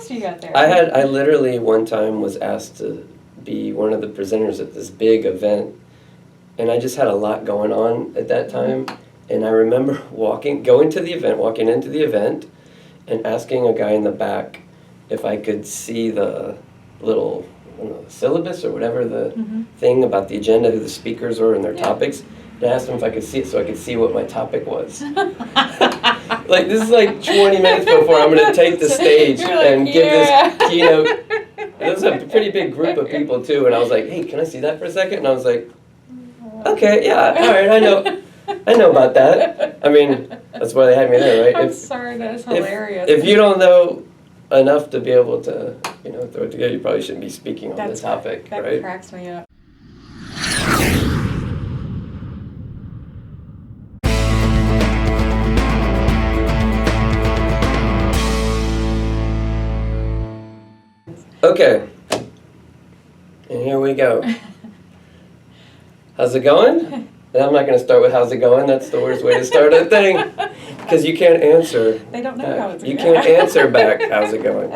else do you got there? I literally one time was asked to be one of the presenters at this big event, and I just had a lot going on at that time. And I remember walking into the event, and asking a guy in the back if I could see the little syllabus or whatever the thing about the agenda, who the speakers were and their topics. And I asked him if I could see it so I could see what my topic was. Like, this is like 20 minutes before I'm going to take the stage and give this keynote. It was a pretty big group of people, too. And I was like, hey, can I see that for a second? And I was like, okay, yeah, all right, I know about that. I mean, that's why they had me there, right? I'm sorry, that's hilarious. If you don't know enough to be able to, throw it together, you probably shouldn't be speaking on the topic, right? That cracks me up. Okay, and here we go. How's it going? And I'm not going to start with how's it going. That's the worst way to start a thing, because you can't answer. They don't know how it's going. You can't answer back, how's it going?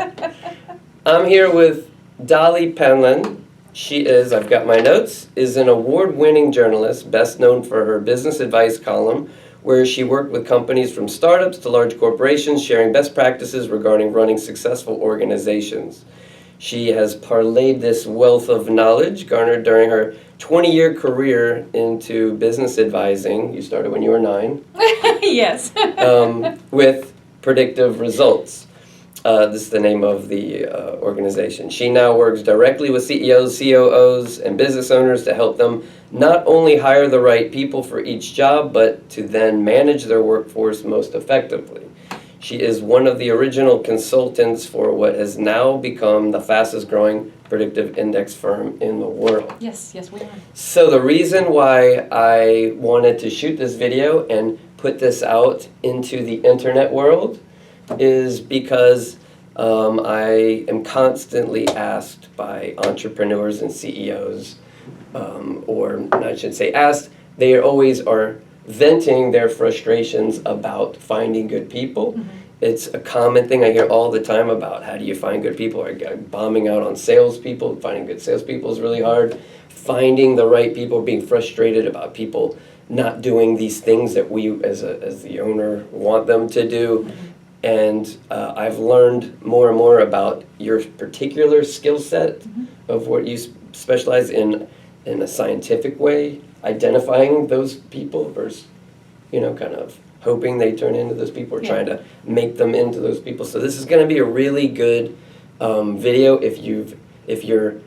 I'm here with Dolly Penland. She is, I've got my notes, is an award-winning journalist, best known for her business advice column, where she worked with companies from startups to large corporations, sharing best practices regarding running successful organizations. She has parlayed this wealth of knowledge garnered during her 20-year career into business advising. You started when you were 9. Yes. With predictive results. This is the name of the organization. She now works directly with CEOs, COOs, and business owners to help them not only hire the right people for each job, but to then manage their workforce most effectively. She is one of the original consultants for what has now become the fastest growing predictive index firm in the world. Yes, we are. So the reason why I wanted to shoot this video and put this out into the internet world is because I am constantly asked by entrepreneurs and CEOs, or I should say asked, they always are venting their frustrations about finding good people. Mm-hmm. It's a common thing I hear all the time about how do you find good people. Bombing out on salespeople, finding good salespeople is really hard. Finding the right people, being frustrated about people not doing these things that we as the owner want them to do. Mm-hmm. And I've learned more and more about your particular skill set of what you specialize in a scientific way, identifying those people versus, kind of hoping they turn into those people or trying to make them into those people. So this is going to be a really good video if you're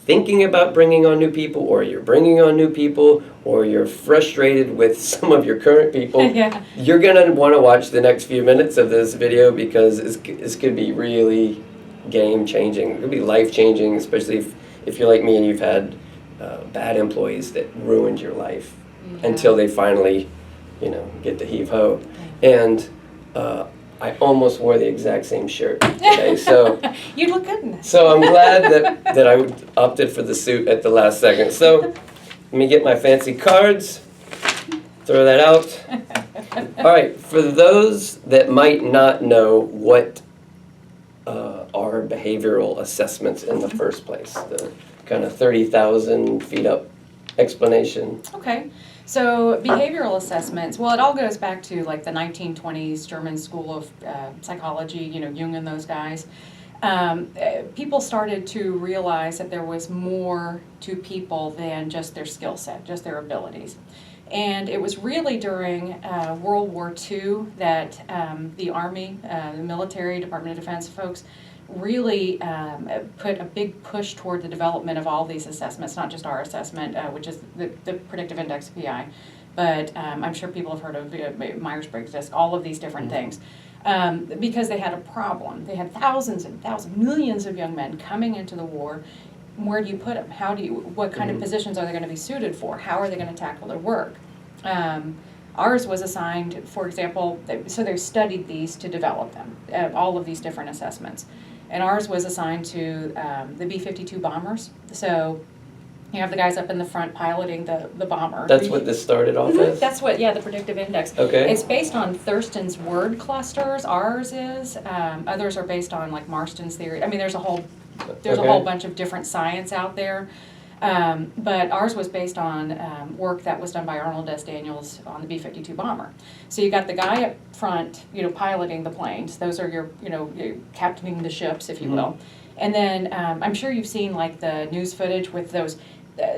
thinking about bringing on new people, or you're bringing on new people, or you're frustrated with some of your current people. You're going to want to watch the next few minutes of this video, because this could be really game-changing. It could be life-changing, especially if you're like me and you've had bad employees that ruined your life until they finally, get to heave-ho. And I almost wore the exact same shirt today, so you look good in this. So I'm glad that I opted for the suit at the last second. So let me get my fancy cards, throw that out. All right, for those that might not know what are behavioral assessments in the first place, the kind of 30,000 feet up explanation. Okay. So behavioral assessments, well, it all goes back to like the 1920s German school of psychology, Jung and those guys. People started to realize that there was more to people than just their skill set, just their abilities. And it was really during World War II that the Army, the military, Department of Defense folks really put a big push toward the development of all these assessments, not just our assessment, which is the Predictive Index PI, but I'm sure people have heard of Myers-Briggs DISC, all of these different things, because they had a problem. They had thousands and thousands, millions of young men coming into the war. Where do you put them? What kind of positions are they going to be suited for? How are they going to tackle their work? Ours was assigned, for example, so they studied these to develop them, all of these different assessments. And ours was assigned to the B-52 bombers. So You have the guys up in the front piloting the bomber. That's what this started off as? That's what, yeah, the predictive index. Okay. It's based on Thurston's word clusters, ours is. Others are based on like Marston's theory. I mean, there's a whole Okay. bunch of different science out there. But ours was based on work that was done by Arnold S. Daniels on the B-52 bomber. So you got the guy up front, piloting the planes. Those are your, you're captaining the ships, if you will. And then I'm sure you've seen like the news footage with those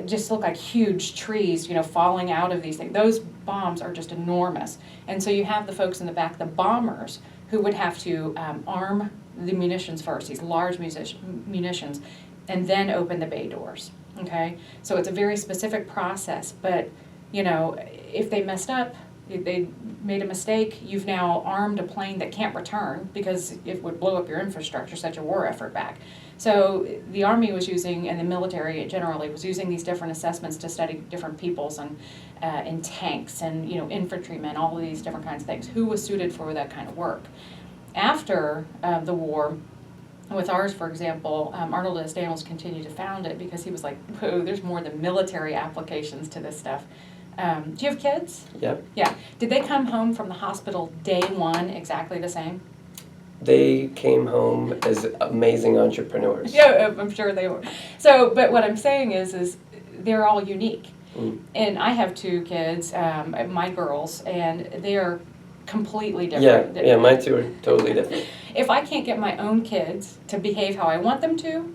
just look like huge trees, falling out of these things. Those bombs are just enormous. And so you have the folks in the back, the bombers, who would have to arm the munitions first, these large munitions, and then open the bay doors. Okay, so it's a very specific process, but if they messed up, if they made a mistake, you've now armed a plane that can't return because it would blow up your infrastructure, such a war effort back. So the Army was using, and the military generally was using these different assessments to study different peoples and in tanks and infantrymen, all of these different kinds of things, who was suited for that kind of work. After the war, with ours, for example, Arnold S. Daniels continued to found it because he was like, whoa, there's more than military applications to this stuff. Do you have kids? Yep. Yeah. Did they come home from the hospital day one exactly the same? They came home as amazing entrepreneurs. Yeah, I'm sure they were. So, but what I'm saying is they're all unique. And I have two kids, my girls, and they are completely different. Yeah, my two are totally different. If I can't get my own kids to behave how I want them to,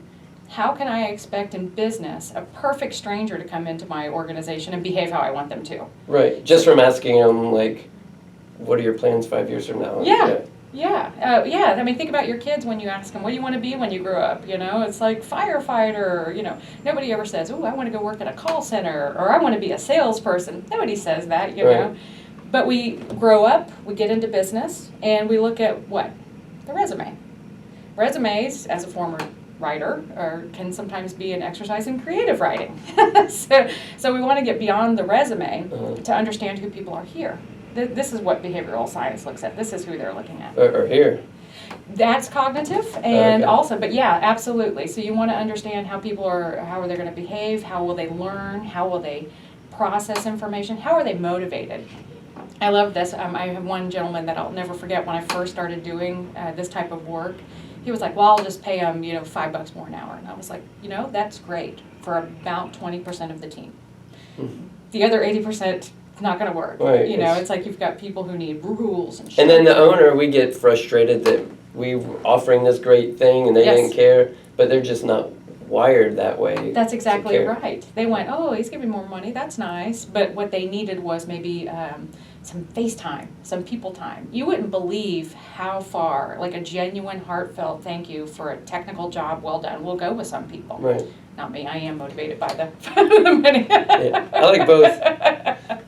how can I expect in business a perfect stranger to come into my organization and behave how I want them to? Right, just from asking them, like, what are your plans 5 years from now? Yeah. I mean, think about your kids when you ask them, what do you want to be when you grow up? It's like firefighter, Nobody ever says, oh, I want to go work at a call center, or I want to be a salesperson. Nobody says that, you know. But we grow up, we get into business, and we look at what? The resume. Resumes, as a former writer, can sometimes be an exercise in creative writing. So we want to get beyond the resume to understand who people are here. This is what behavioral science looks at. This is who they're looking at. Or here. That's cognitive, and Okay. also, but yeah, absolutely. So you want to understand how people are, how are they going to behave, how will they learn, how will they process information, how are they motivated. I love this. I have one gentleman that I'll never forget when I first started doing this type of work. He was like, well, I'll just pay him, $5 more an hour. And I was like, that's great for about 20% of the team. The other 80%, it's not going to work. Right. It's like you've got people who need rules and shit. And then the owner, we get frustrated that we were offering this great thing and they Yes. didn't care, but they're just not wired that way. That's to exactly care. right. They went, oh, he's giving more money. That's nice. But what they needed was maybe some face time, some people time. You wouldn't believe how far, like a genuine, heartfelt thank you for a technical job well done will go with some people. Right. Not me. I am motivated by the money. Yeah, I like both.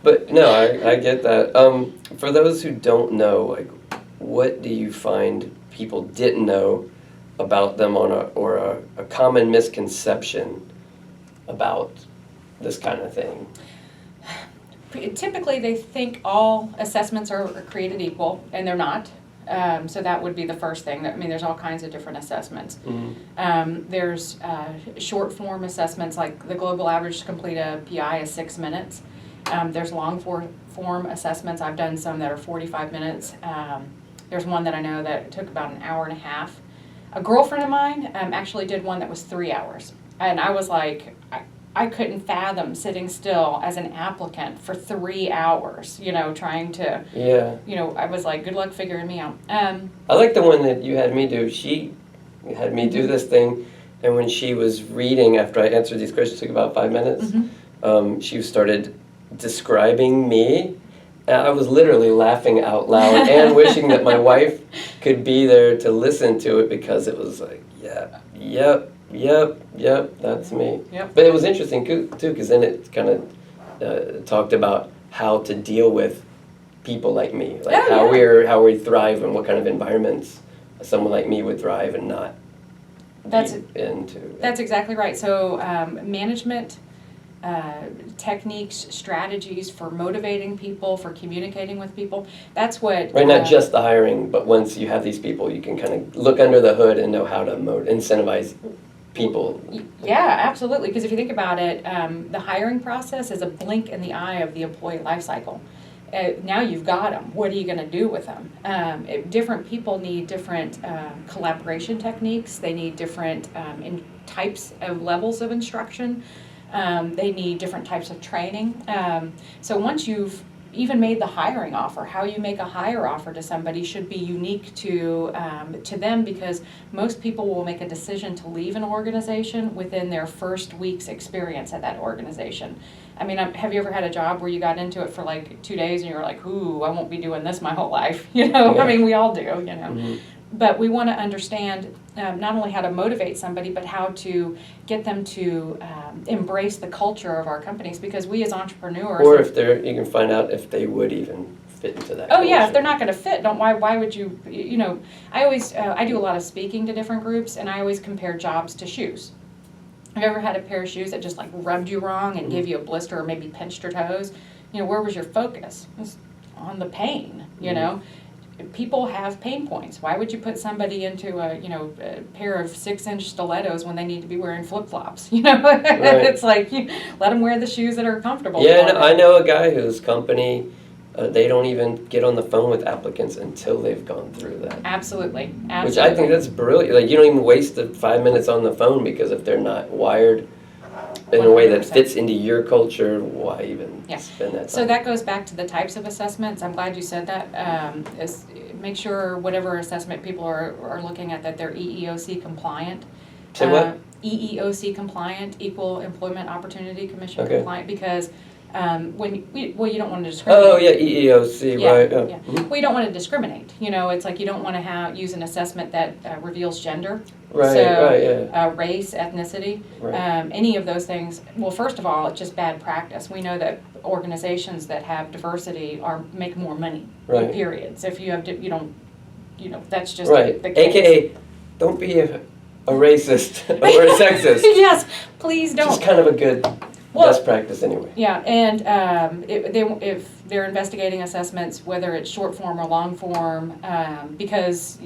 But no, I get that. For those who don't know, like, what do you find people didn't know about them or a common misconception about this kind of thing? Typically, they think all assessments are created equal, and they're not. So that would be the first thing. I mean, there's all kinds of different assessments. There's short form assessments, like the global average to complete a PI is 6 minutes. There's long form assessments. I've done some that are 45 minutes. There's one that I know that took about an hour and a half. A girlfriend of mine actually did one that was 3 hours. And I was like, I couldn't fathom sitting still as an applicant for 3 hours, trying to, I was like, good luck figuring me out. I like the one that you had me do. She had me do this thing, and when she was reading after I answered these questions, it took about 5 minutes, she started describing me. And I was literally laughing out loud and wishing that my wife could be there to listen to it because it was like, yep, that's me. Yep. But it was interesting too, because then it kind of talked about how to deal with people like me, like how we thrive and what kind of environments someone like me would thrive and not be into. That's exactly right. So management techniques, strategies for motivating people, for communicating with people. That's what... Right, not just the hiring, but once you have these people, you can kind of look under the hood and know how to incentivize people. Yeah, absolutely. Because if you think about it, the hiring process is a blink in the eye of the employee life cycle. Now you've got them. What are you going to do with them? Different people need different collaboration techniques. They need different types of levels of instruction. They need different types of training. So once you've even made the hiring offer, how you make a hire offer to somebody should be unique to them, because most people will make a decision to leave an organization within their first week's experience at that organization. I mean, have you ever had a job where you got into it for like 2 days and you were like, ooh, I won't be doing this my whole life, you know? Yeah. I mean, we all do, you know? Mm-hmm. But we want to understand not only how to motivate somebody, but how to get them to embrace the culture of our companies, because we as entrepreneurs. Or if you can find out if they would even fit into that. Oh yeah, culture. if they're not going to fit, why would you, you know, I always, I do a lot of speaking to different groups, and I always compare jobs to shoes. Have you ever had a pair of shoes that just like rubbed you wrong and gave you a blister or maybe pinched your toes? You know, where was your focus? It was on the pain, you know? People have pain points. Why would you put somebody into a pair of 6-inch stilettos when they need to be wearing flip-flops? You know, Right. It's like let them wear the shoes that are comfortable. Yeah, for no, them. I know a guy whose company, they don't even get on the phone with applicants until they've gone through that. Absolutely. Which I think that's brilliant. Like, you don't even waste the 5 minutes on the phone, because if they're not wired in a way that 100%. fits into your culture, why even Yeah. spend that time? So that goes back to the types of assessments. I'm glad you said that. Make sure whatever assessment people are looking at, that they're EEOC compliant. Say what? EEOC compliant, Equal Employment Opportunity Commission Okay. compliant, because you don't want to discriminate. Oh, yeah, EEOC, Yeah, right. Oh. yeah. Mhm. Well, you don't want to discriminate. You know, it's like you don't want to use an assessment that reveals gender. Right, So, right, yeah. Race, ethnicity, Right. any of those things. Well, first of all, it's just bad practice. We know that organizations that have diversity make more money. Right. Period. So if you have, that's just Right. the case. AKA, don't be a racist or a sexist. Yes, please don't. Just kind of a good best practice anyway. Yeah, and if they're investigating assessments, whether it's short form or long form, because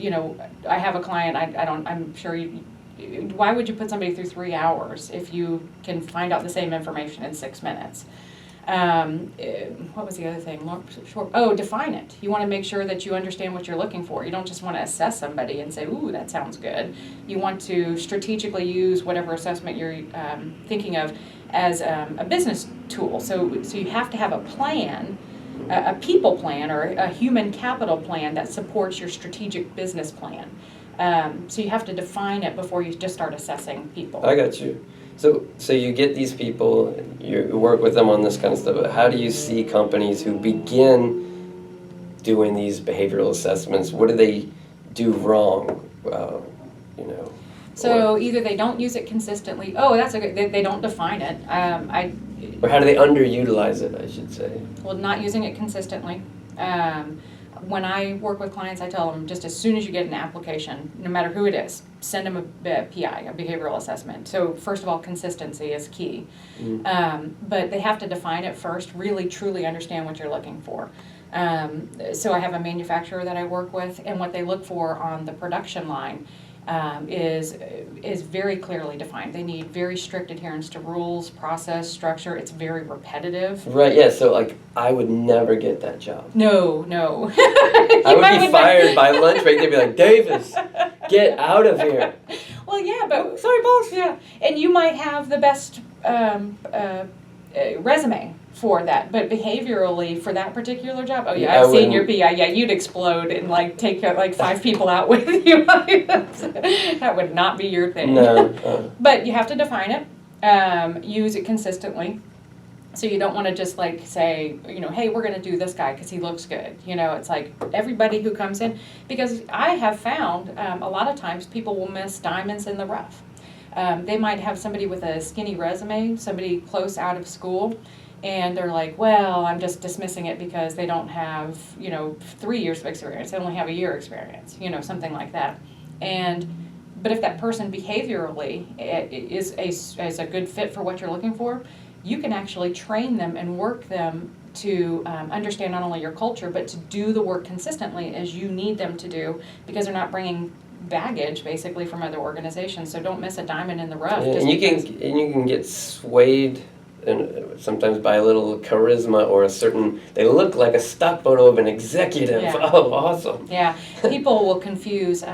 I have a client. I'm sure you. Why would you put somebody through 3 hours if you can find out the same information in 6 minutes? What was the other thing? Define it. You want to make sure that you understand what you're looking for. You don't just want to assess somebody and say, ooh, that sounds good. You want to strategically use whatever assessment you're thinking of as a business tool. So you have to have a plan, a people plan, or a human capital plan that supports your strategic business plan. So you have to define it before you just start assessing people. I got you. So you get these people, you work with them on this kind of stuff, but how do you see companies who begin doing these behavioral assessments? What do they do wrong? So either they don't use it consistently. Oh, that's a good. They don't define it. Or how do they underutilize it, I should say? Well, not using it consistently. When I work with clients, I tell them just as soon as you get an application, no matter who it is, send them a PI, a behavioral assessment. So first of all, consistency is key. But they have to define it first, really truly understand what you're looking for. So I have a manufacturer that I work with, and what they look for on the production line is very clearly defined. They need very strict adherence to rules, process, structure. It's very repetitive. Right, yeah, so like I would never get that job. No. I would be fired by lunch break. They'd be like, Davis, get out of here. Well, yeah, but sorry, boss. Yeah, and you might have the best resume for that, but behaviorally for that particular job, oh yeah, Yeah, I've seen I your PI. Yeah, you'd explode and like take like 5 people out with you. That would not be your thing. No. But you have to define it, use it consistently. So you don't want to just like say, hey, we're going to do this guy because he looks good. It's like everybody who comes in, because I have found a lot of times people will miss diamonds in the rough. They might have somebody with a skinny resume, somebody close out of school, and they're like, well, I'm just dismissing it because they don't have, 3 years of experience. They only have a year experience, something like that. But if that person behaviorally is a good fit for what you're looking for, you can actually train them and work them to understand not only your culture, but to do the work consistently as you need them to do, because they're not bringing baggage basically from other organizations. So don't miss a diamond in the rough. Yeah, just and you because- can get swayed, and sometimes by a little charisma or a certain. They look like a stock photo of an executive. Yeah. Oh, awesome! Yeah, people will confuse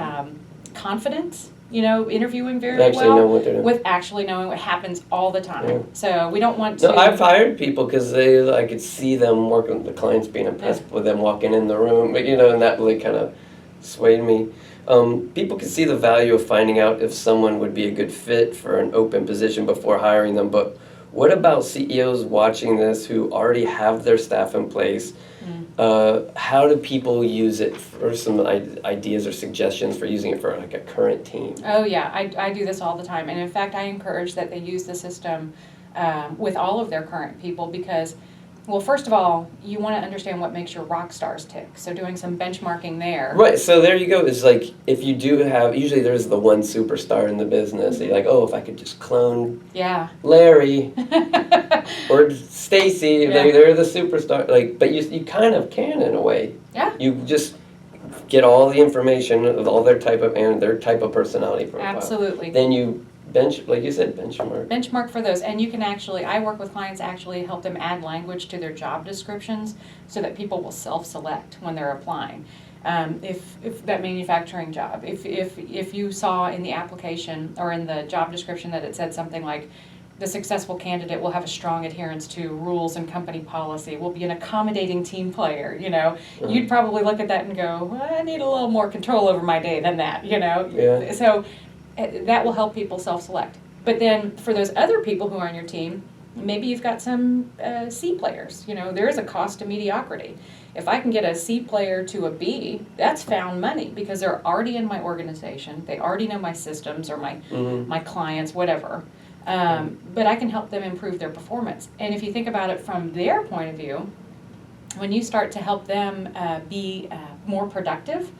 confidence, interviewing They very actually know well, what they're doing. with actually knowing what happens all the time. Yeah. So we don't want to. No, I've hired people because I could see them working. The clients being impressed with them walking in the room, but and that really kind of swayed me. People can see the value of finding out if someone would be a good fit for an open position before hiring them. But what about CEOs watching this who already have their staff in place? How do people use it? Or some ideas or suggestions for using it for like a current team? Oh yeah, I do this all the time, and in fact, I encourage that they use the system with all of their current people because, well, first of all, you want to understand what makes your rock stars tick. So doing some benchmarking there. Right, so there you go. It's like if you do have, usually there's the one superstar in the business. You're like, oh, if I could just clone Yeah. Larry or Stacy, Yeah. they're the superstar. Like, but you kind of can in a way. Yeah. You just get all the information of all their type of personality profile. Absolutely. Then you like you said, benchmark. Benchmark for those, and you can actually, I work with clients, actually help them add language to their job descriptions so that people will self-select when they're applying. If that manufacturing job, if you saw in the application or in the job description that it said something like, the successful candidate will have a strong adherence to rules and company policy, will be an accommodating team player, you'd probably look at that and go, well, I need a little more control over my day than that, Yeah. So that will help people self-select. But then for those other people who are on your team, maybe you've got some C players. There is a cost to mediocrity. If I can get a C player to a B, that's found money because they're already in my organization. They already know my systems or my clients, whatever. But I can help them improve their performance. And if you think about it from their point of view, when you start to help them be more productive,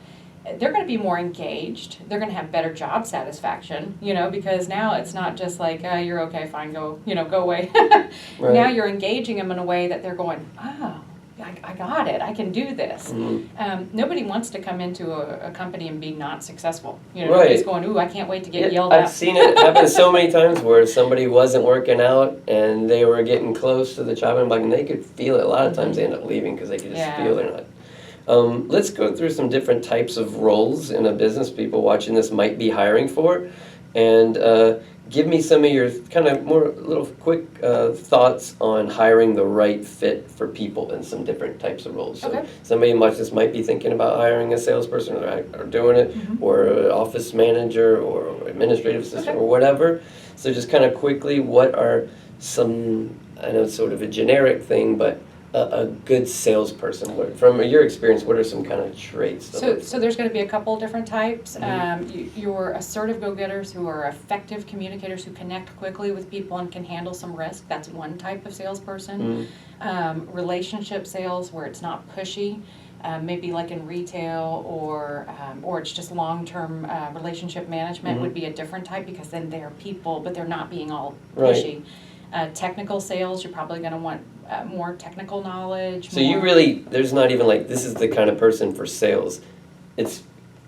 they're going to be more engaged. They're going to have better job satisfaction, because now it's not just like, you're okay, fine, go away. Right. Now you're engaging them in a way that they're going, oh, I got it. I can do this. Nobody wants to come into a company and be not successful. Nobody's going, ooh, I can't wait to get yelled at. I've seen it happen so many times where somebody wasn't working out and they were getting close to the chopping block and they could feel it. A lot of times they end up leaving because they could just feel they're not. Let's go through some different types of roles in a business people watching this might be hiring for, and give me some of your kind of more little quick thoughts on hiring the right fit for people in some different types of roles. So Okay. somebody watching this might be thinking about hiring a salesperson or doing it, or an office manager or administrative assistant or whatever. So just kind of quickly, what are some, I know it's sort of a generic thing, but a good salesperson, from your experience, what are some kind of traits? So there's going to be a couple different types. Your assertive go-getters who are effective communicators who connect quickly with people and can handle some risk. That's one type of salesperson. Relationship sales where it's not pushy. Maybe like in retail or it's just long-term relationship management would be a different type because then they're people, but they're not being all pushy. Technical sales, you're probably going to want more technical knowledge. So you really, there's not even like, this is the kind of person for sales. It's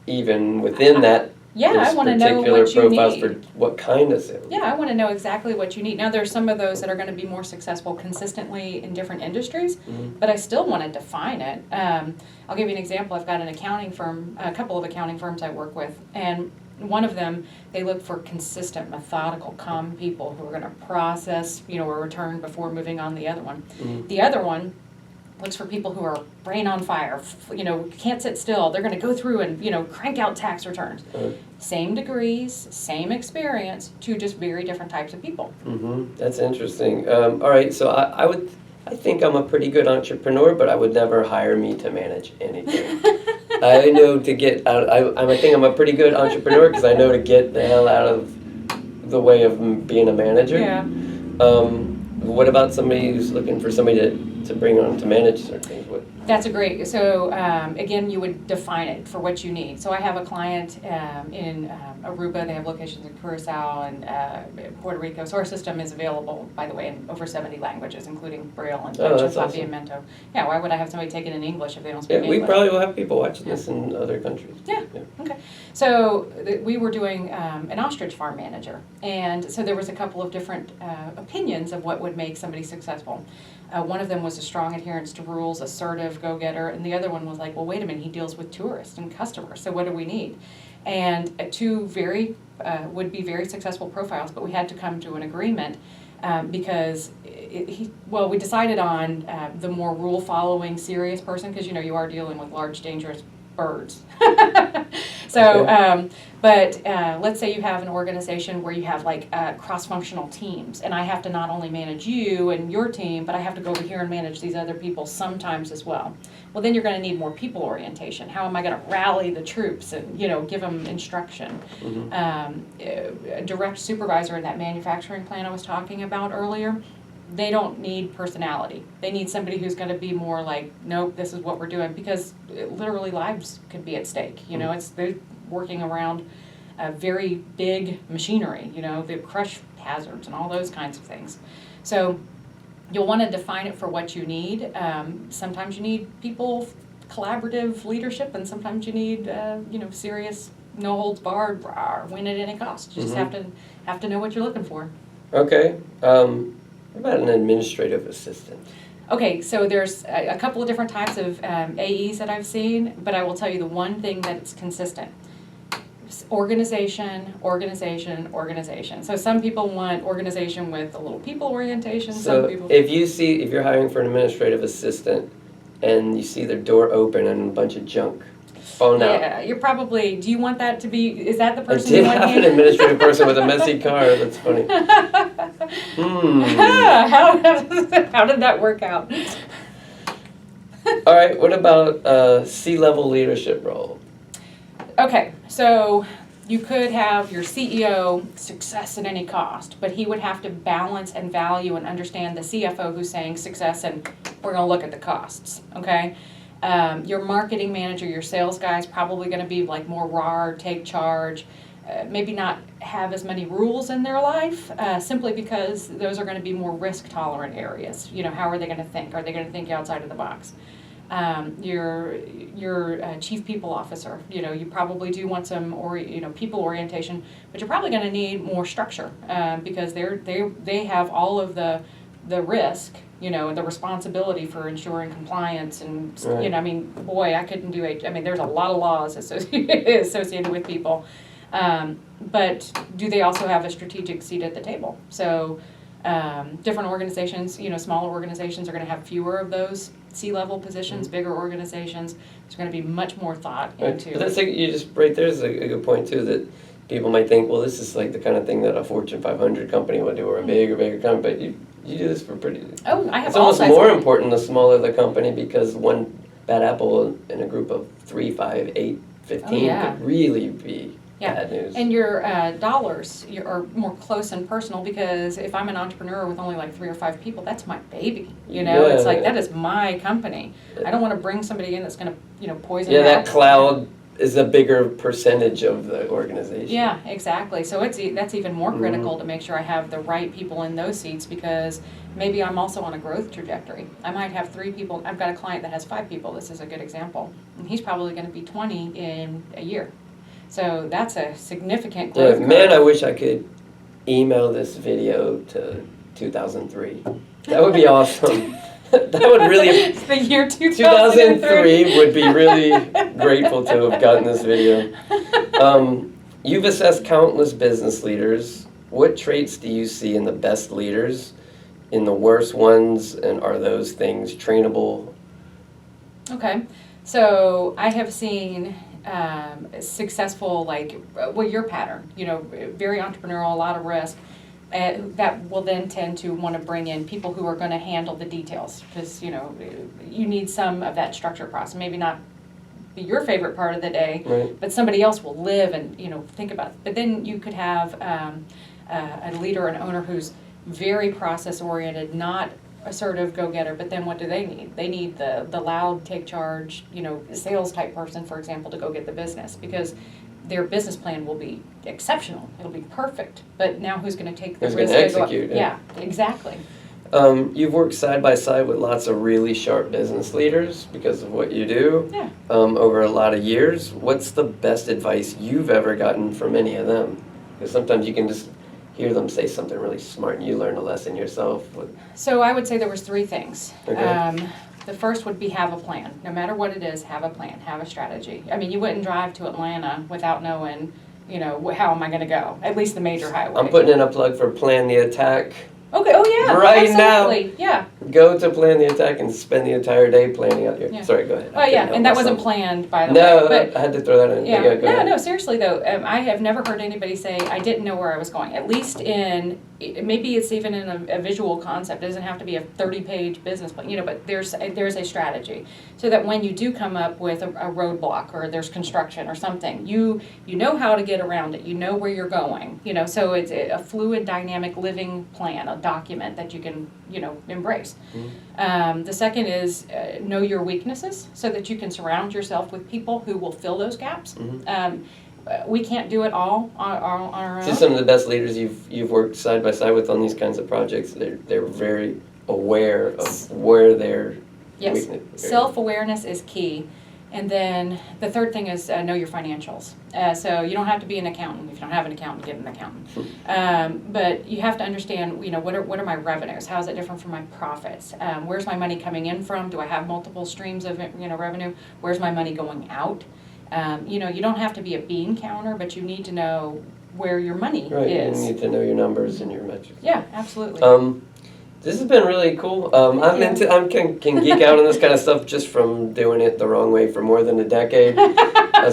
even within that. I want to know particular what you profiles need. for what kind of sales. Yeah, I want to know exactly what you need. Now, there's some of those that are going to be more successful consistently in different industries, but I still want to define it. I'll give you an example. I've got an accounting firm, a couple of accounting firms I work with, and one of them, they look for consistent, methodical, calm people who are going to process, a return before moving on the other one. The other one looks for people who are brain on fire, can't sit still. They're going to go through and, crank out tax returns. Same degrees, same experience, two just very different types of people. That's interesting. All right, so I think I'm a pretty good entrepreneur, but I would never hire me to manage anything. I know to get out. I think I'm a pretty good entrepreneur because I know to get the hell out of the way of being a manager. Yeah. What about somebody who's looking for somebody to bring on to manage certain things? That's a great, so again, you would define it for what you need. So I have a client in Aruba, they have locations in Curacao and Puerto Rico. So our system is available, by the way, in over 70 languages, including Braille and Oh, that's Copy awesome. and Mento. Yeah, why would I have somebody take it in English if they don't Yeah, speak we English? probably will have people watching this in other countries. Yeah. Okay. So we were doing an ostrich farm manager, and so there was a couple of different opinions of what would make somebody successful. One of them was a strong adherence to rules, assertive, go-getter, and the other one was like, well, wait a minute, he deals with tourists and customers, so what do we need? And two very, would be very successful profiles, but we had to come to an agreement because we decided on the more rule-following, serious person, because you are dealing with large, dangerous birds. So, Okay. But let's say you have an organization where you have like cross-functional teams, and I have to not only manage you and your team, but I have to go over here and manage these other people sometimes as well. Well, then you're going to need more people orientation. How am I going to rally the troops and give them instruction? A direct supervisor in that manufacturing plant I was talking about earlier, they don't need personality. They need somebody who's going to be more like, nope, this is what we're doing, because literally lives could be at stake. They're working around a very big machinery. They crush hazards and all those kinds of things. So you'll want to define it for what you need. Sometimes you need people, collaborative leadership, and sometimes you need serious, no holds barred, win at any cost. You just have to know what you're looking for. Okay. What about an administrative assistant? Okay, so there's a couple of different types of AEs that I've seen, but I will tell you the one thing that's consistent. Organization, organization, organization. So some people want organization with a little people orientation. So Some people. if you're hiring for an administrative assistant and you see their door open and a bunch of junk falling out. Yeah, you're probably, do you want that to be, is that the I person did you want have an administrative person with a messy car. That's funny. How did that work out? All right, what about C-level leadership role? Okay, so you could have your CEO success at any cost, but he would have to balance and value and understand the CFO who's saying success, and we're going to look at the costs, okay? Your marketing manager, your sales guy is probably going to be like more raw, take charge, maybe not have as many rules in their life, simply because those are going to be more risk tolerant areas. How are they going to think? Are they going to think outside of the box? Your chief people officer, you probably do want some people orientation, but you're probably going to need more structure because they have all of the risk, the responsibility for ensuring compliance and Right. boy, I couldn't do it. There's a lot of laws associated with people, but do they also have a strategic seat at the table? So different organizations, smaller organizations are going to have fewer of those C-level positions. Bigger organizations, there's going to be much more thought Right. into. But that's right there's a good point too, that people might think, well, this is like the kind of thing that a Fortune 500 company would do, or a bigger company, but you do this for pretty. Oh, I have It's all almost sizes. more important the smaller the company, because one bad apple in a group of 3, 5, 8, 15 yeah. could really be Yeah. bad news. And your dollars are more close and personal, because if I'm an entrepreneur with only like 3 or 5 people, that's my baby. It's like, that is my company. I don't want to bring somebody in that's going to poison. Yeah, the that apple. cloud is a bigger percentage of the organization. Yeah, exactly. So that's even more critical to make sure I have the right people in those seats, because maybe I'm also on a growth trajectory. I might have 3 people. I've got a client that has 5 people. This is a good example. And he's probably going to be 20 in a year. So that's a significant Yeah, growth man, I curve. wish I could email this video to 2003. That would be awesome. That would really. It's the year 2003. 2003 would be really grateful to have gotten this video. You've assessed countless business leaders. What traits do you see in the best leaders, in the worst ones, and are those things trainable? Okay, so I have seen successful, your pattern, very entrepreneurial, a lot of risk, that will then tend to want to bring in people who are going to handle the details, because, you need some of that structure process, maybe not be your favorite part of the day, Right. but somebody else will live and, think about it. But then you could have a leader, an owner who's very process oriented, not assertive go-getter, but then what do they need? They need the loud, take charge, sales type person, for example, to go get the business, because their business plan will be exceptional. It'll be perfect. But now who's going to take the Who's risk? gonna to go up? execute, Yeah, exactly. You've worked side by side with lots of really sharp business leaders because of what you do. Yeah. Over a lot of years. What's the best advice you've ever gotten from any of them? Because sometimes you can just hear them say something really smart and you learn a lesson yourself. So I would say there was 3 things. Okay. The first would be have a plan. No matter what it is, have a plan, have a strategy. I mean, you wouldn't drive to Atlanta without knowing, how am I going to go? At least the major highway. I'm putting in a plug for Plan the Attack. Okay, oh yeah, Right absolutely. Yeah. Go to Plan the Attack and spend the entire day planning out your. Yeah. Sorry, go ahead. Oh yeah, and that wasn't planned, by the No, way. I had to throw that in. Yeah, Go ahead. no, seriously though, I have never heard anybody say, I didn't know where I was going, at least maybe it's even in a visual concept, it doesn't have to be a 30-page business plan, but there's a strategy, so that when you do come up with a roadblock, or there's construction or something, you know how to get around it, you know where you're going, so it's a fluid, dynamic, living plan, a document that you can, embrace. Mm-hmm. The second is know your weaknesses, so that you can surround yourself with people who will fill those gaps. Mm-hmm. We can't do it all on our own. So some of the best leaders you've worked side by side with on these kinds of projects, they're very aware of where their Yes, weakness. self-awareness is key. And then the third thing is know your financials. So you don't have to be an accountant. If you don't have an accountant, get an accountant. But you have to understand, what are my revenues? How is it different from my profits? Where's my money coming in from? Do I have multiple streams of revenue? Where's my money going out? You don't have to be a bean counter, but you need to know where your money Right, is. you need to know your numbers and your metrics. Yeah, absolutely. This has been really cool. Thank you. Can geek out on this kind of stuff just from doing it the wrong way for more than a decade.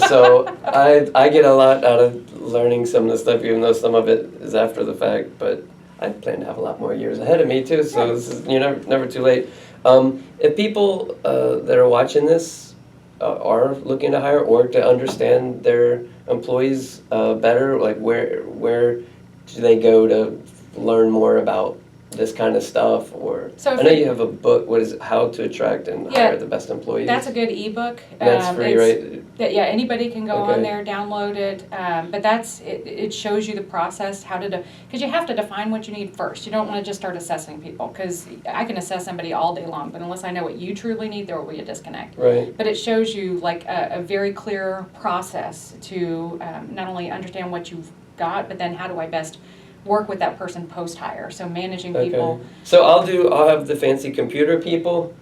So I get a lot out of learning some of the stuff, even though some of it is after the fact. But I plan to have a lot more years ahead of me too. So this is never too late. If people that are watching this are looking to hire or to understand their employees better, like where do they go to learn more about this kind of stuff? Or So I know you have a book. What is it? How to Attract and Hire the Best Employees. That's a good ebook. And that's free, right? Yeah, anybody can go on Okay. there, download it. But it shows you the process, how to because you have to define what you need first. You don't want to just start assessing people, because I can assess somebody all day long, but unless I know what you truly need, there will be a disconnect. Right. But it shows you like a very clear process to not only understand what you've got, but then how do I best work with that person post-hire. So managing people. So I'll have the fancy computer people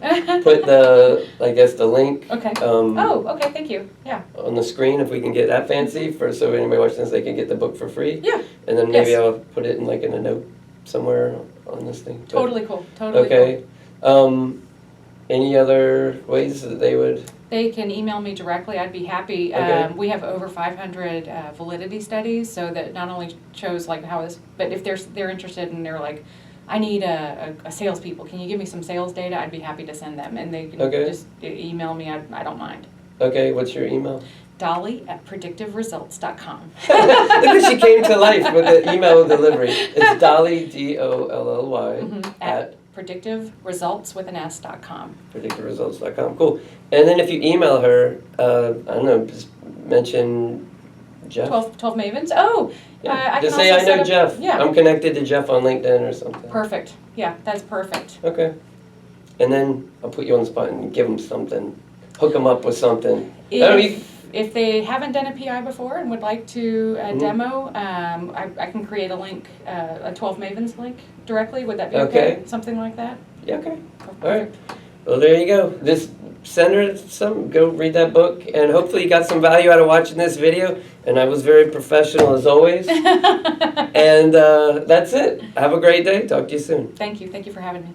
put the link Okay. Okay, thank you. Yeah. on the screen, if we can get that fancy, so anybody watching this, they can get the book for free. Yeah. And then maybe Yes. I'll put it in a note somewhere on this thing. But- Totally cool. Totally Okay. Any other ways that they would? They can email me directly. I'd be happy. Okay. We have over 500 validity studies, so that not only shows like how this, but if they're interested and they're like, I need a salespeople. Can you give me some sales data? I'd be happy to send them, and they can Okay. just email me. I don't mind. Okay, what's your email? Dolly@predictiveresults.com. Look at she came to life with the email delivery. It's Dolly, DOLLY, At predictiveresults.com. predictiveresults.com. Cool. And then if you email her, I don't know, just mention Jeff. 12 Mavens. Oh, Yeah. I Just can say also I set know up- Jeff. Yeah. I'm connected to Jeff on LinkedIn or something. Perfect. Yeah, that's perfect. Okay. And then I'll put you on the spot and give them something. Hook them up with something. If they haven't done a PI before and would like to demo, I can create a link, a 12 Mavens link directly. Would that be okay? Something like that? Yeah, okay. All right. Well, there you go. Just send her some. Go read that book, and hopefully you got some value out of watching this video. And I was very professional as always. And that's it. Have a great day. Talk to you soon. Thank you. Thank you for having me.